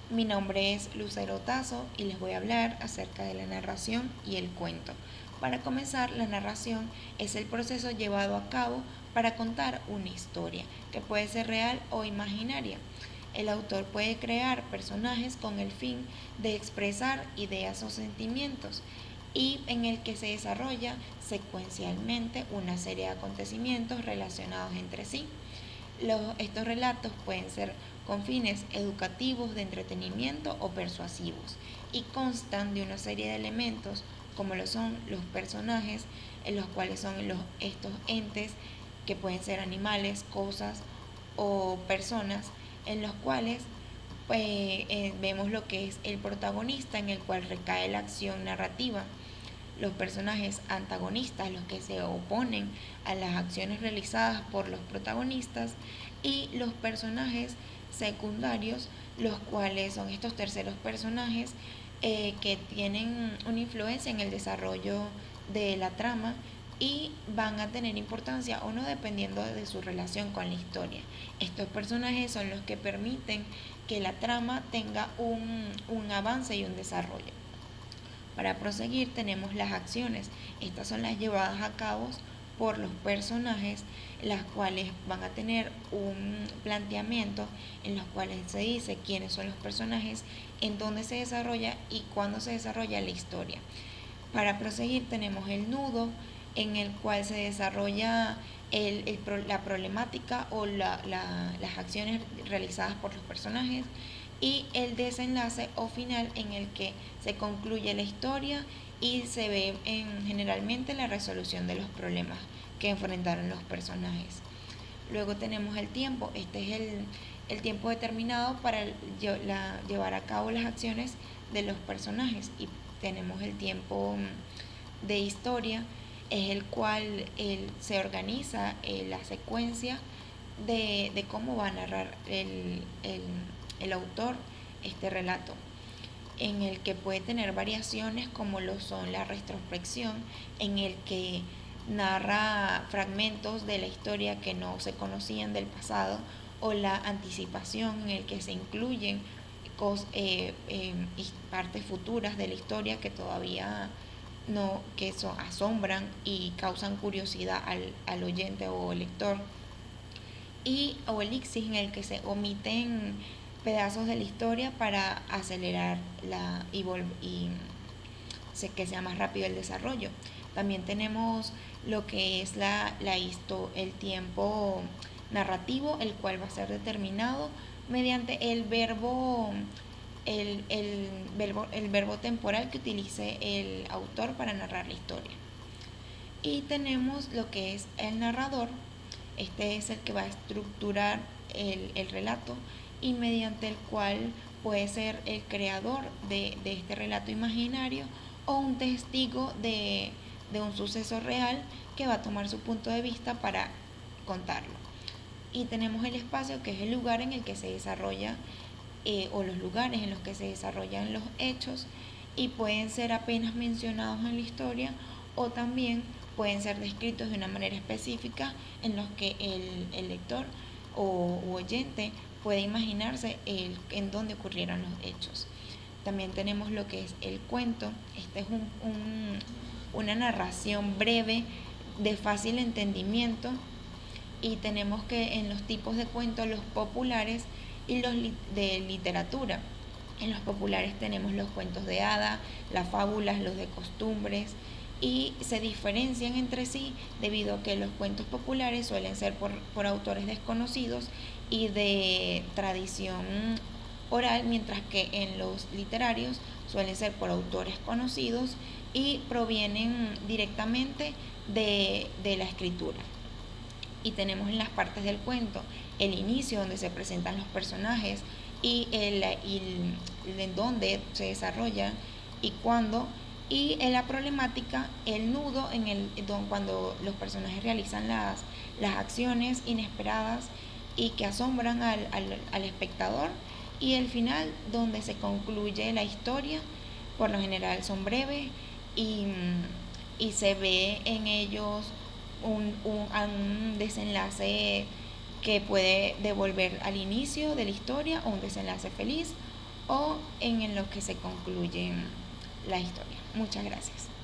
Mi nombre es Lucero Tazo y les voy a hablar acerca de la narración y el cuento. Para comenzar, la narración es el proceso llevado a cabo para contar una historia, que puede ser real o imaginaria. El autor puede crear personajes con el fin de expresar ideas o sentimientos y en el que se desarrolla secuencialmente una serie de acontecimientos relacionados entre sí. Estos relatos pueden ser con fines educativos, de entretenimiento o persuasivos y constan de una serie de elementos como lo son los personajes, en los cuales son estos entes que pueden ser animales, cosas o personas, en los cuales vemos lo que es el protagonista en el cual recae la acción narrativa, los personajes antagonistas, los que se oponen a las acciones realizadas por los protagonistas, y los personajes secundarios, los cuales son estos terceros personajes que tienen una influencia en el desarrollo de la trama y van a tener importancia o no dependiendo de su relación con la historia. Estos personajes son los que permiten que la trama tenga un avance y un desarrollo. Para proseguir tenemos las acciones. Estas son las llevadas a cabo por los personajes, las cuales van a tener un planteamiento en los cuales se dice quiénes son los personajes, en dónde se desarrolla y cuándo se desarrolla la historia. Para proseguir tenemos el nudo en el cual se desarrolla la problemática o las acciones realizadas por los personajes y el desenlace o final en el que se concluye la historia y se ve generalmente la resolución de los problemas que enfrentaron los personajes. Luego tenemos el tiempo, este es el tiempo determinado para llevar a cabo las acciones de los personajes, y tenemos el tiempo de historia, es el cual se organiza la secuencia de cómo va a narrar el autor este relato, en el que puede tener variaciones como lo son la retrospección, en el que narra fragmentos de la historia que no se conocían del pasado, o la anticipación en el que se incluyen partes futuras de la historia que todavía no, que asombran y causan curiosidad al oyente o lector, y o elixir en el que se omiten pedazos de la historia para acelerar que sea más rápido el desarrollo. También tenemos lo que es el tiempo narrativo, el cual va a ser determinado mediante el verbo temporal que utilice el autor para narrar la historia. Y tenemos lo que es el narrador. Este es el que va a estructurar el relato y mediante el cual puede ser el creador de este relato imaginario o un testigo de un suceso real que va a tomar su punto de vista para contarlo. Y tenemos el espacio, que es el lugar en el que se desarrolla o los lugares en los que se desarrollan los hechos, y pueden ser apenas mencionados en la historia o también pueden ser descritos de una manera específica en los que el lector o oyente puede imaginarse en dónde ocurrieron los hechos. También tenemos lo que es el cuento. Este es una narración breve de fácil entendimiento, y tenemos que en los tipos de cuentos, los populares y los de literatura. En los populares tenemos los cuentos de hada, las fábulas, los de costumbres, y se diferencian entre sí debido a que los cuentos populares suelen ser por autores desconocidos y de tradición oral, mientras que en los literarios suelen ser por autores conocidos y provienen directamente de la escritura. Y tenemos en las partes del cuento el inicio, donde se presentan los personajes y en dónde se desarrolla y cuándo, y en la problemática el nudo cuando los personajes realizan las acciones inesperadas y que asombran al espectador, y el final donde se concluye la historia. Por lo general son breves y, y se ve en ellos un desenlace que puede devolver al inicio de la historia, o un desenlace feliz, o en lo que se concluye la historia. Muchas gracias.